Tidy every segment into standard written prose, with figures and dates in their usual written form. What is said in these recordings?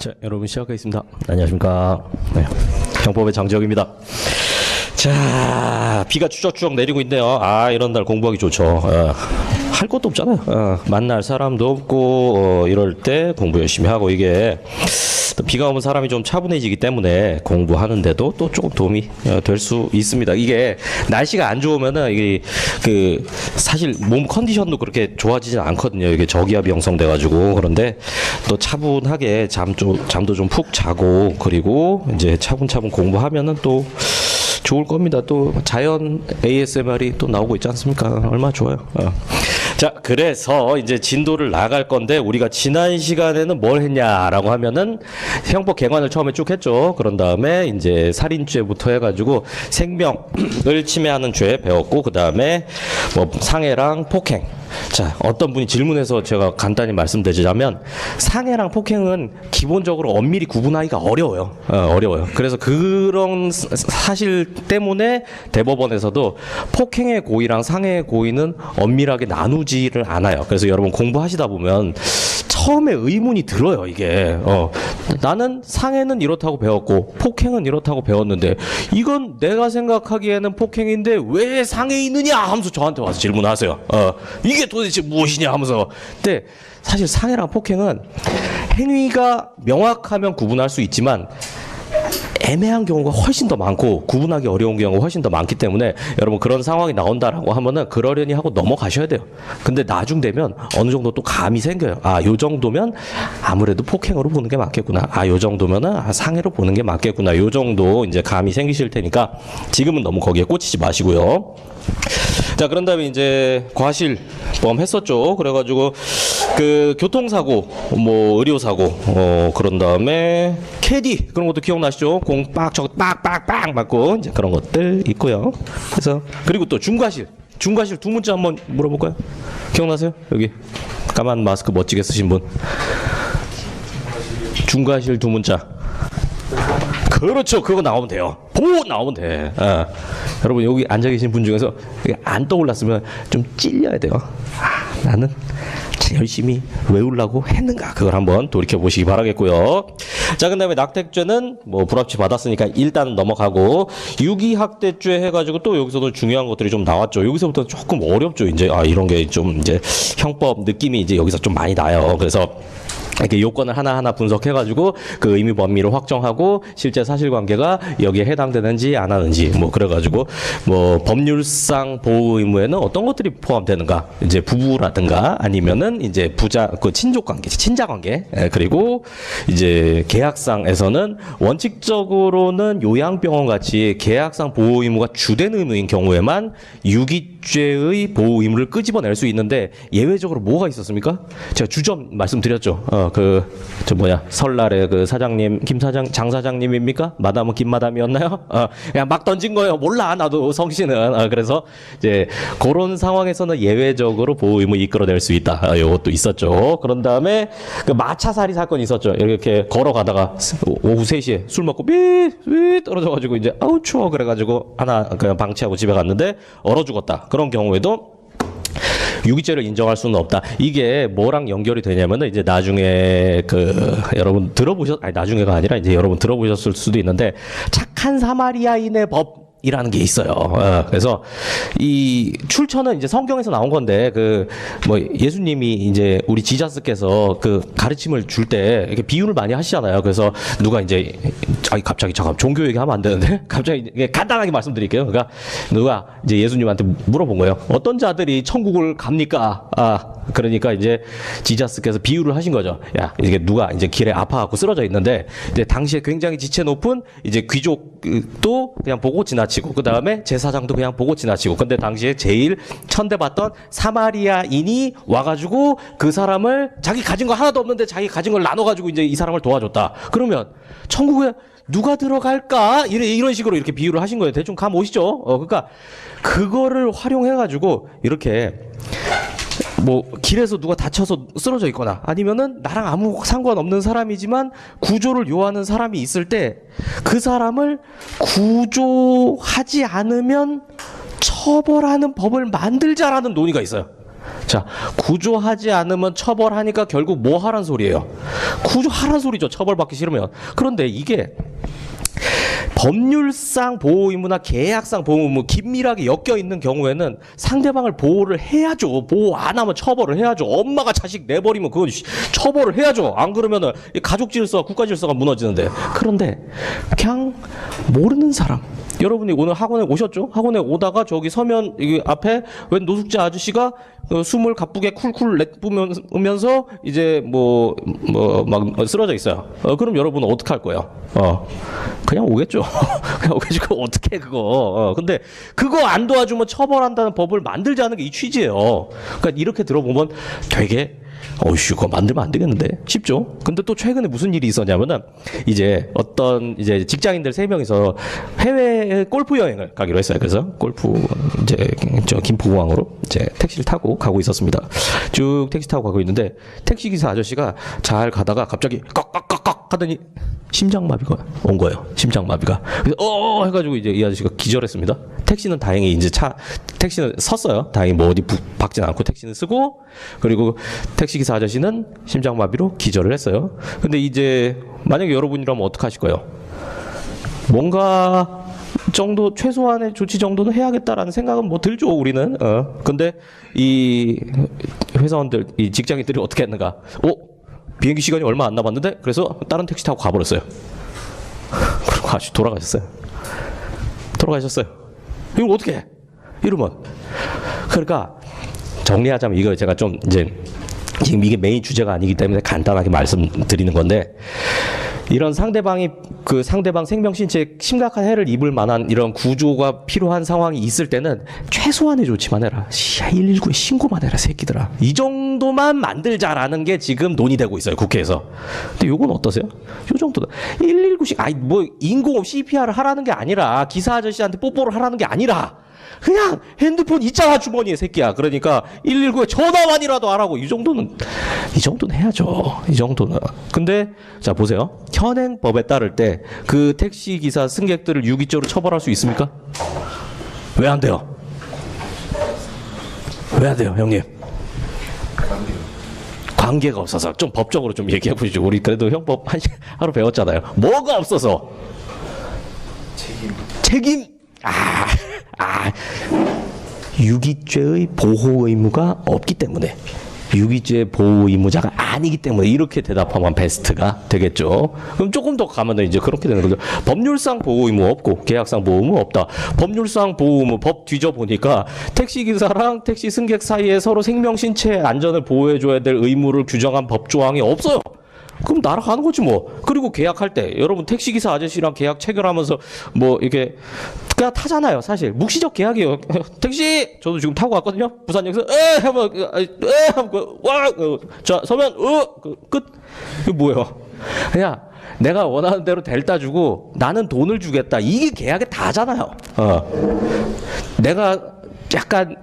자, 여러분 시작하겠습니다. 안녕하십니까. 네, 형법의 장지혁입니다. 자, 비가 추적추적 내리고 있네요. 아, 이런 날 공부하기 좋죠. 할 것도 없잖아요. 만날 사람도 없고 이럴 때 공부 열심히 하고, 이게 비가 오면 사람이 좀 차분해지기 때문에 공부하는데도 또 조금 도움이 될 수 있습니다. 이게 날씨가 안 좋으면은 이게 사실 몸 컨디션도 그렇게 좋아지진 않거든요. 이게 저기압이 형성돼 가지고. 그런데 또 차분하게 잠도 좀 푹 자고, 그리고 이제 차분차분 공부하면은 또 좋을 겁니다. 또 자연 ASMR이 또 나오고 있지 않습니까? 얼마나 좋아요. 자, 그래서 이제 진도를 나갈 건데, 우리가 지난 시간에는 뭘 했냐라고 하면은 형법 개관을 처음에 쭉 했죠. 그런 다음에 이제 살인죄부터 해가지고 생명을 침해하는 죄 배웠고, 그 다음에 뭐 상해랑 폭행. 자, 어떤 분이 질문해서 제가 간단히 말씀드리자면, 상해랑 폭행은 기본적으로 엄밀히 구분하기가 어려워요. 어려워요. 그래서 그런 사실 때문에 대법원에서도 폭행의 고의랑 상해의 고의는 엄밀하게 나누지를 않아요. 그래서 여러분 공부하시다 보면 처음에 의문이 들어요. 이게 나는 상해는 이렇다고 배웠고 폭행은 이렇다고 배웠는데, 이건 내가 생각하기에는 폭행인데 왜 상해에 있느냐 하면서 저한테 와서 질문하세요. 이게 도대체 무엇이냐 하면서. 근데 사실 상해랑 폭행은 행위가 명확하면 구분할 수 있지만 애매한 경우가 훨씬 더 많고 구분하기 어려운 경우가 훨씬 더 많기 때문에, 여러분 그런 상황이 나온다라고 하면은 그러려니 하고 넘어가셔야 돼요. 근데 나중 되면 어느 정도 또 감이 생겨요. 아, 요 정도면 아무래도 폭행으로 보는 게 맞겠구나. 아, 요 정도면은 상해로 보는 게 맞겠구나. 요 정도 이제 감이 생기실 테니까 지금은 너무 거기에 꽂히지 마시고요. 자, 그런 다음에 이제 과실범 했었죠. 그래가지고 교통사고, 뭐 의료사고, 그런 다음에 캐디 그런 것도 기억나시죠? 공 빡빡빡 맞고 이제 그런 것들 있고요. 그래서 그리고 또 중과실 두 문자 한번 물어볼까요? 기억나세요? 여기 까만 마스크 멋지게 쓰신 분. 중과실 두 문자. 그렇죠. 그거 나오면 돼요. 보고 나오면 돼. 여러분 여기 앉아 계신 분 중에서 안 떠올랐으면 좀 찔려야 돼요. 나는 열심히 외우려고 했는가, 그걸 한번 돌이켜 보시기 바라겠고요. 자, 그다음에 낙태죄는 뭐 불합치 받았으니까 일단 넘어가고, 유기학대죄 해가지고 또 여기서도 중요한 것들이 좀 나왔죠. 여기서부터 조금 어렵죠. 이제 이런 게 좀 이제 형법 느낌이 이제 여기서 좀 많이 나요. 그래서 이렇게 요건을 하나하나 분석해가지고 그 의미 범위를 확정하고 실제 사실관계가 여기에 해당되는지 안 하는지, 뭐 그래가지고 뭐 법률상 보호 의무에는 어떤 것들이 포함되는가, 이제 부부라든가 아니면은 이제 친족관계, 친자관계, 그리고 이제 계약상에서는 원칙적으로는 요양병원 같이 계약상 보호 의무가 주된 의무인 경우에만 유기죄의 보호 의무를 끄집어낼 수 있는데, 예외적으로 뭐가 있었습니까? 제가 주점 말씀드렸죠. 설날에 사장님, 장 사장님입니까? 마담은 김마담이었나요? 그냥 막 던진 거예요. 몰라, 나도 성씨는. 그래서 이제 그런 상황에서는 예외적으로 보호 의무 이끌어낼 수 있다. 이것도 있었죠. 그런 다음에 마차살이 사건이 있었죠. 이렇게 걸어가다가 오후 3시에 술 먹고 삐 떨어져가지고 이제 아우 추워 그래가지고 하나 그냥 방치하고 집에 갔는데 얼어 죽었다. 그런 경우에도 유기죄를 인정할 수는 없다. 이게 뭐랑 연결이 되냐면은 이제 나중에 여러분 나중에가 아니라 이제 여러분 들어보셨을 수도 있는데, 착한 사마리아인의 법이라는 게 있어요. 그래서 이 출처는 이제 성경에서 나온 건데, 예수님이 이제 우리 지자스께서 가르침을 줄 때 이렇게 비유를 많이 하시잖아요. 그래서 누가 이제 갑자기 잠깐 종교 얘기하면 안 되는데 갑자기 간단하게 말씀드릴게요. 그러니까 누가 이제 예수님한테 물어본 거예요. 어떤 자들이 천국을 갑니까? 그러니까 이제 지자스께서 비유를 하신 거죠. 야, 이게 누가 이제 길에 아파갖고 쓰러져 있는데, 이제 당시에 굉장히 지체 높은 이제 귀족도 그냥 보고 지나치고, 그 다음에 제사장도 그냥 보고 지나치고, 근데 당시에 제일 천대받던 사마리아인이 와가지고 그 사람을, 자기 가진 거 하나도 없는데 자기 가진 걸 나눠가지고 이제 이 사람을 도와줬다. 그러면 천국에 누가 들어갈까? 이런 식으로 이렇게 비유를 하신 거예요. 대충 감 오시죠? 그러니까 그거를 활용해가지고 이렇게 뭐 길에서 누가 다쳐서 쓰러져 있거나, 아니면은 나랑 아무 상관없는 사람이지만 구조를 요하는 사람이 있을 때 그 사람을 구조하지 않으면 처벌하는 법을 만들자라는 논의가 있어요. 자, 구조하지 않으면 처벌하니까 결국 뭐 하란 소리예요? 구조하란 소리죠. 처벌받기 싫으면. 그런데 이게 법률상 보호 의무나 계약상 보호 의무 긴밀하게 엮여 있는 경우에는 상대방을 보호를 해야죠. 보호 안 하면 처벌을 해야죠. 엄마가 자식 내버리면 그건 처벌을 해야죠. 안 그러면은 가족 질서가 국가 질서가 무너지는데. 그런데 그냥 모르는 사람. 여러분이 오늘 학원에 오셨죠? 학원에 오다가 저기 서면 앞에 웬 노숙자 아저씨가 숨을 가쁘게 쿨쿨 내뿜으면서 이제 막 쓰러져 있어요. 그럼 여러분은 어떻게 할 거예요? 그냥 오겠죠. 그냥 오겠죠. 어떻게 그거. 근데 그거 안 도와주면 처벌한다는 법을 만들자는 게 이 취지예요. 그러니까 이렇게 들어보면 되게 어이씨, 그거 만들면 안 되겠는데? 쉽죠? 근데 또 최근에 무슨 일이 있었냐면은, 이제 직장인들 3명이서 해외 골프 여행을 가기로 했어요. 그래서 골프, 저 김포공항으로 이제 택시를 타고 가고 있었습니다. 쭉 택시 타고 가고 있는데, 택시기사 아저씨가 잘 가다가 갑자기 꺽꺽꺽꺽 하더니 심장마비가 온 거예요. 심장마비가. 그래서 해가지고 이제 이 아저씨가 기절했습니다. 택시는 다행히 이제 택시는 섰어요. 다행히 뭐 어디 박진 않고 택시는 쓰고, 그리고 택시기사 아저씨는 심장마비로 기절을 했어요. 근데 이제 만약에 여러분이라면 어떡하실 거예요? 뭔가 정도 최소한의 조치 정도는 해야겠다라는 생각은 뭐 들죠, 우리는. 근데 이 회사원들, 이 직장인들이 어떻게 했는가? 비행기 시간이 얼마 안 남았는데 그래서 다른 택시 타고 가버렸어요. 그리고 아주 돌아가셨어요. 이거 어떻게 해? 이러면. 그러니까 정리하자면 이거 제가 좀 이제 지금 이게 메인 주제가 아니기 때문에 간단하게 말씀드리는 건데, 이런 상대방 생명 신체에 심각한 해를 입을 만한 이런 구조가 필요한 상황이 있을 때는 최소한의 조치만 해라. 119에 신고만 해라, 새끼들아. 이 정도만 만들자라는 게 지금 논의되고 있어요, 국회에서. 근데 요건 어떠세요? 요 정도다. 119씩 인공호흡 CPR을 하라는 게 아니라, 기사 아저씨한테 뽀뽀를 하라는 게 아니라, 그냥 핸드폰 있잖아 주머니에, 새끼야. 그러니까 119에 전화만이라도 하라고. 이 정도는 해야죠. 이 정도는. 근데 자 보세요. 현행 법에 따를 때 그 택시 기사 승객들을 유기죄로 처벌할 수 있습니까? 왜 안 돼요? 왜 안 돼요, 형님? 관계가 없어서. 좀 법적으로 좀 얘기해 보시죠. 우리 그래도 형법 하루 배웠잖아요. 뭐가 없어서? 책임. 유기죄의 보호 의무가 없기 때문에, 유기죄 보호 의무자가 아니기 때문에, 이렇게 대답하면 베스트가 되겠죠. 그럼 조금 더 가면은 이제 그렇게 되는 거죠. 법률상 보호 의무 없고 계약상 보호 의무 없다. 법률상 보호 의무 법 뒤져 보니까 택시 기사랑 택시 승객 사이에 서로 생명 신체 안전을 보호해 줘야 될 의무를 규정한 법 조항이 없어요. 그럼 날아가는 거지 뭐. 그리고 계약할 때 여러분 택시기사 아저씨랑 계약 체결하면서 뭐 이렇게 그냥 타잖아요. 사실 묵시적 계약이에요. 택시 저도 지금 타고 갔거든요. 부산역에서 자 서면 끝. 이게 뭐예요? 그냥 내가 원하는 대로 델타 주고 나는 돈을 주겠다. 이게 계약에 다잖아요. 내가 약간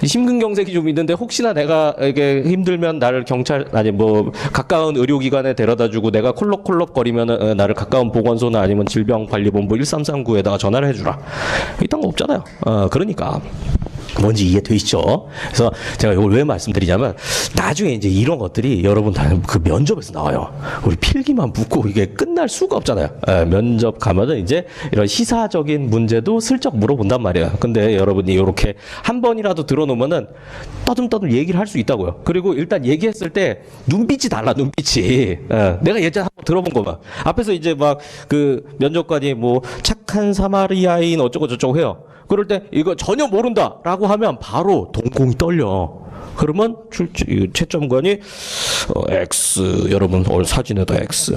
심근경색이 좀 있는데 혹시나 내가 이게 힘들면 나를 가까운 의료기관에 데려다주고, 내가 콜록콜록거리면 나를 가까운 보건소나 아니면 질병관리본부 1339에다가 전화를 해주라. 이딴 거 없잖아요. 그러니까 뭔지 이해되시죠? 그래서 제가 이걸 왜 말씀드리냐면, 나중에 이제 이런 것들이 여러분 다 그 면접에서 나와요. 우리 필기만 붙고 이게 끝날 수가 없잖아요. 면접 가면은 이제 이런 시사적인 문제도 슬쩍 물어본단 말이에요. 근데 여러분이 이렇게 한 번이라도 들어놓으면은 떠듬떠듬 얘기를 할 수 있다고요. 그리고 일단 얘기했을 때 눈빛이 달라, 눈빛이. 내가 예전에 한번 들어본 거만. 앞에서 이제 막 그 면접관이 뭐 착한 사마리아인 어쩌고 저쩌고 해요. 그럴 때 이거 전혀 모른다라고 하면 바로 동공이 떨려. 그러면 채점관이 X, 여러분 사진에다 X.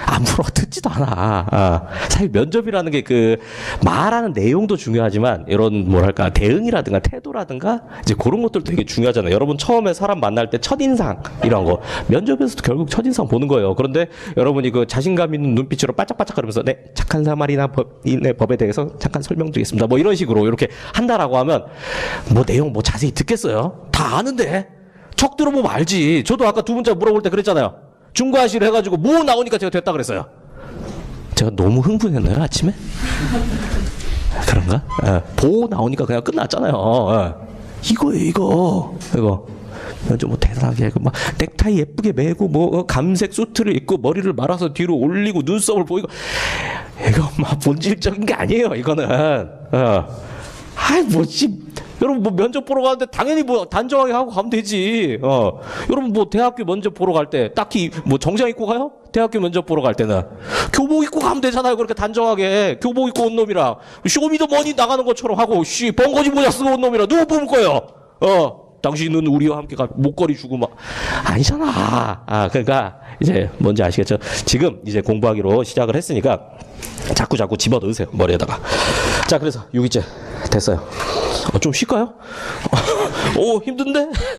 아무로 듣지도 않아. 사실 면접이라는 게 그 말하는 내용도 중요하지만 이런 뭐랄까 대응이라든가 태도라든가 이제 그런 것들도 되게 중요하잖아요. 여러분 처음에 사람 만날 때 첫인상 이런 거 면접에서도 결국 첫인상 보는 거예요. 그런데 여러분이 그 자신감 있는 눈빛으로 바짝바짝거리면서 네 착한 사마리아 법에 대해서 잠깐 설명드리겠습니다. 뭐 이런 식으로 이렇게 한다라고 하면 뭐 내용 뭐 자세히 듣겠어요? 다 아는데 척 들어보면 알지. 저도 아까 두 문자 물어볼 때 그랬잖아요. 중과실을 해가지고 뭐 나오니까 제가 됐다 그랬어요. 제가 너무 흥분했나요 아침에? 그런가? 보호 나오니까 그냥 끝났잖아요. 이거예요, 이거. 좀 뭐 대단하게 막 넥타이 예쁘게 매고 뭐 감색 수트를 입고 머리를 말아서 뒤로 올리고 눈썹을 보이고 이거 막 본질적인 게 아니에요, 이거는. 아이 뭐지? 여러분 뭐 면접 보러 가는데 당연히 뭐 단정하게 하고 가면 되지. 여러분 뭐 대학교 면접 보러 갈 때 딱히 뭐 정장 입고 가요? 대학교 면접 보러 갈 때는 교복 입고 가면 되잖아요. 그렇게 단정하게 교복 입고 온 놈이랑 쇼미더머니 나가는 것처럼 하고 벙거지 모자 쓰고 온 놈이랑 누구 뽑을 거예요? 당신은 우리와 함께 가 목걸이 주고 막 아니잖아. 그러니까 이제 뭔지 아시겠죠? 지금 이제 공부하기로 시작을 했으니까 자꾸 집어 넣으세요, 머리에다가. 자, 그래서 6일째 됐어요. 좀 쉴까요? 오, 힘든데?